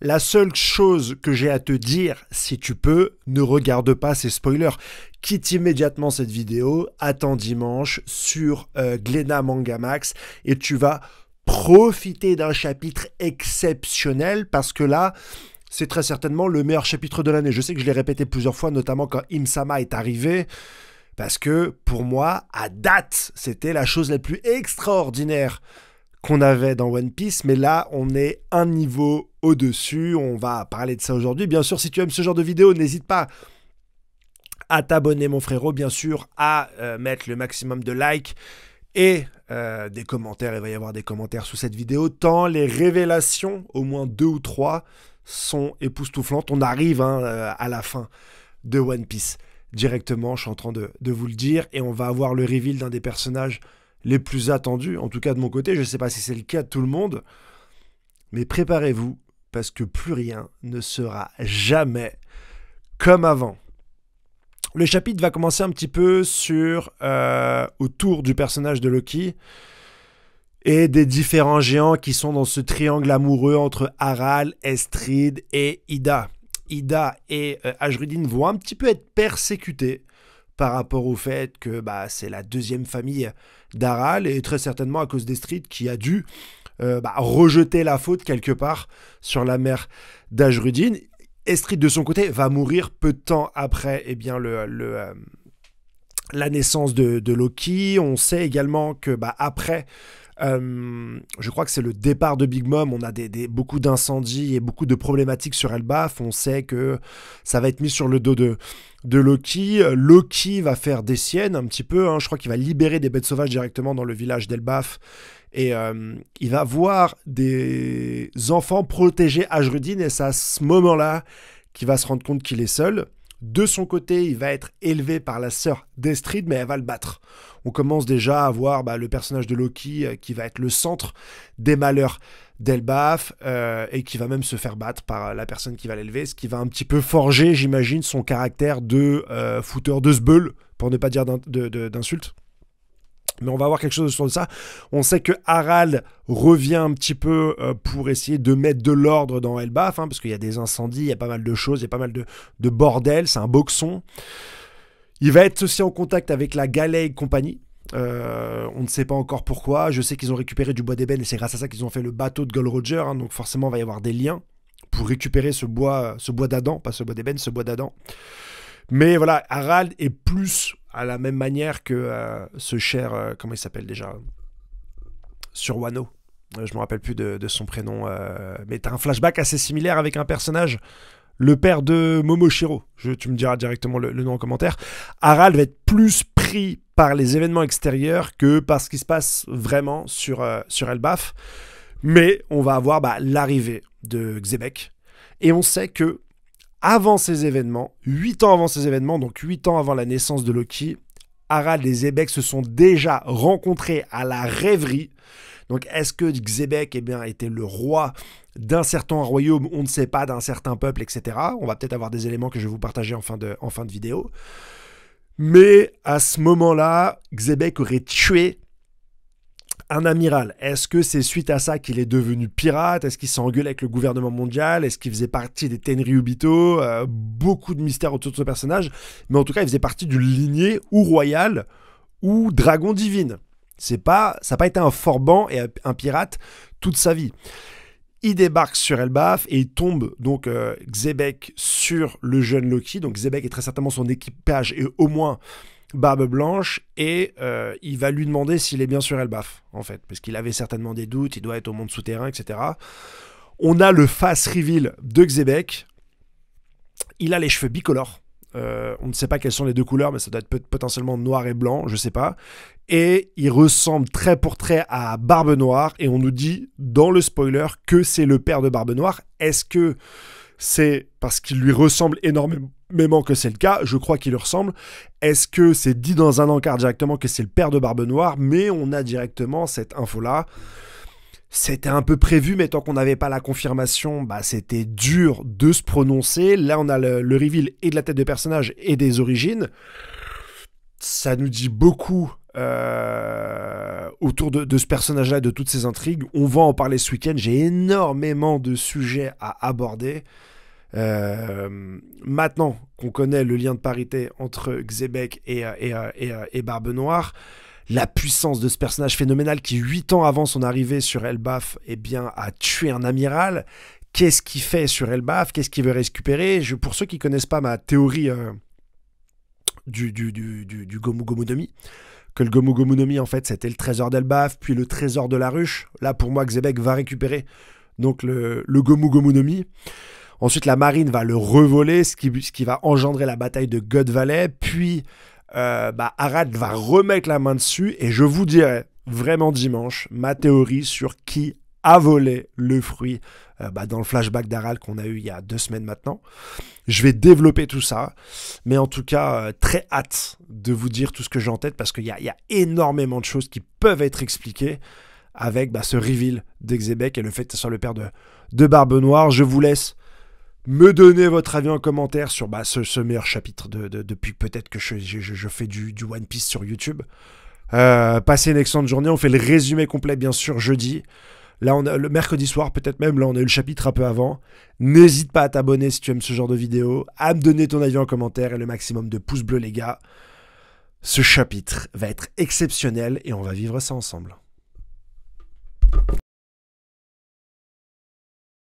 La seule chose que j'ai à te dire, si tu peux, ne regarde pas ces spoilers. Quitte immédiatement cette vidéo, attends dimanche sur Glénat Mangamax et tu vas profiter d'un chapitre exceptionnel parce que là, c'est très certainement le meilleur chapitre de l'année. Je sais que je l'ai répété plusieurs fois, notamment quand Im-sama est arrivé, parce que pour moi, à date, c'était la chose la plus extraordinaire qu'on avait dans One Piece, mais là, on est un niveau au-dessus. On va parler de ça aujourd'hui. Bien sûr, si tu aimes ce genre de vidéo, n'hésite pas à t'abonner, mon frérot, bien sûr, à mettre le maximum de likes et des commentaires. Il va y avoir des commentaires sous cette vidéo, tant les révélations, au moins 2 ou 3, sont époustouflantes. On arrive à la fin de One Piece directement, je suis en train de vous le dire, et on va avoir le reveal d'un des personnages les plus attendus, en tout cas de mon côté. Je ne sais pas si c'est le cas de tout le monde, mais préparez-vous, parce que plus rien ne sera jamais comme avant. Le chapitre va commencer un petit peu autour du personnage de Loki et des différents géants qui sont dans ce triangle amoureux entre Harald, Estrid et Ida. Ida et Ajrudin vont un petit peu être persécutés par rapport au fait que c'est la deuxième famille d'Harald et très certainement à cause d'Estrid qui a dû rejeter la faute quelque part sur la mère d'Ajrudin. Estrid de son côté va mourir peu de temps après la naissance de Loki. On sait également que après, je crois que c'est le départ de Big Mom, on a beaucoup d'incendies et beaucoup de problématiques sur Elbaf. On sait que ça va être mis sur le dos de Loki. Loki va faire des siennes un petit peu, je crois qu'il va libérer des bêtes sauvages directement dans le village d'Elbaf. Et il va voir des enfants protéger Ajrudin et c'est à ce moment-là qu'il va se rendre compte qu'il est seul. De son côté, il va être élevé par la sœur d'Estrid, mais elle va le battre. On commence déjà à voir le personnage de Loki qui va être le centre des malheurs d'Elbaf et qui va même se faire battre par la personne qui va l'élever, ce qui va un petit peu forger, j'imagine, son caractère de fouteur de sbeul, pour ne pas dire d'insulte. Mais on va voir quelque chose sur ça. On sait que Harald revient un petit peu pour essayer de mettre de l'ordre dans Elbaf, parce qu'il y a des incendies, il y a pas mal de choses, il y a pas mal de bordel, c'est un boxon. Il va être aussi en contact avec la Galley Company. On ne sait pas encore pourquoi. Je sais qu'ils ont récupéré du bois d'ébène et c'est grâce à ça qu'ils ont fait le bateau de Gold Roger. Donc forcément, il va y avoir des liens pour récupérer ce bois d'Adam, pas ce bois d'ébène, ce bois d'Adam. Mais voilà, Harald est plus à la même manière que ce cher, comment il s'appelle déjà, sur Wano. Je me rappelle plus de son prénom, mais t'as un flashback assez similaire avec un personnage, le père de Momoshiro. Tu me diras directement le nom en commentaire. Harald va être plus pris par les événements extérieurs que par ce qui se passe vraiment sur Elbaf. Mais on va avoir l'arrivée de Xebec. Et on sait que avant ces événements, 8 ans avant ces événements, donc 8 ans avant la naissance de Loki, Harald et Xebec se sont déjà rencontrés à la rêverie. Donc est-ce que Xebec était le roi d'un certain royaume, on ne sait pas, d'un certain peuple, etc. On va peut-être avoir des éléments que je vais vous partager en fin de vidéo. Mais à ce moment-là, Xebec aurait tué un amiral. Est-ce que c'est suite à ça qu'il est devenu pirate? Est-ce qu'il s'est engueulé avec le gouvernement mondial? Est-ce qu'il faisait partie des Tenryubito? Beaucoup de mystères autour de ce personnage. Mais en tout cas, il faisait partie d'une lignée ou royale ou dragon divine. Ça n'a pas été un forban et un pirate toute sa vie. Il débarque sur Elbaf et il tombe donc Xebec sur le jeune Loki. Donc Xebec est très certainement son équipage et au moins Barbe Blanche, et il va lui demander s'il est bien sur Elbaf, en fait, parce qu'il avait certainement des doutes, il doit être au monde souterrain, etc. On a le face reveal de Xebec. Il a les cheveux bicolores. On ne sait pas quelles sont les deux couleurs, mais ça doit être potentiellement noir et blanc, je sais pas. Et il ressemble trait pour trait à Barbe Noire, et on nous dit dans le spoiler que c'est le père de Barbe Noire. Est-ce que c'est parce qu'il lui ressemble énormément que c'est le cas? Je crois qu'il lui ressemble. Est-ce que c'est dit dans un encart directement que c'est le père de Barbe Noire? Mais on a directement cette info-là. C'était un peu prévu, mais tant qu'on n'avait pas la confirmation, c'était dur de se prononcer. Là, on a le reveal et de la tête de personnage et des origines. Ça nous dit beaucoup autour de ce personnage-là, de toutes ces intrigues. On va en parler ce week-end. J'ai énormément de sujets à aborder. Maintenant qu'on connaît le lien de parité entre Xebec et Barbe Noire, la puissance de ce personnage phénoménal qui, 8 ans avant son arrivée sur Elbaf, eh bien, a tué un amiral. Qu'est-ce qu'il fait sur Elbaf? Qu'est-ce qu'il veut récupérer? Pour ceux qui ne connaissent pas ma théorie du Gomu Gomu no Mi, que le Gomu Gomu no Mi, en fait, c'était le trésor d'Elbaf, puis le trésor de la ruche. Là, pour moi, Xebec va récupérer donc le Gomu Gomu no Mi. Ensuite, la marine va le revoler, ce qui va engendrer la bataille de God Valley. Puis, Arad va remettre la main dessus. Et je vous dirai vraiment dimanche ma théorie sur qui a volé le fruit dans le flashback d'Arad qu'on a eu il y a 2 semaines maintenant. Je vais développer tout ça. Mais en tout cas, très hâte de vous dire tout ce que j'ai en tête parce qu'il y a énormément de choses qui peuvent être expliquées avec ce reveal d'Xebec et le fait que ce soit le père de Barbe Noire. Je vous laisse me donner votre avis en commentaire sur ce meilleur chapitre depuis peut-être que je fais du One Piece sur YouTube. Passez une excellente journée. On fait le résumé complet, bien sûr, jeudi. Là, on a le mercredi soir, peut-être même. Là, on a eu le chapitre un peu avant. N'hésite pas à t'abonner si tu aimes ce genre de vidéo, à me donner ton avis en commentaire et le maximum de pouces bleus, les gars. Ce chapitre va être exceptionnel et on va vivre ça ensemble.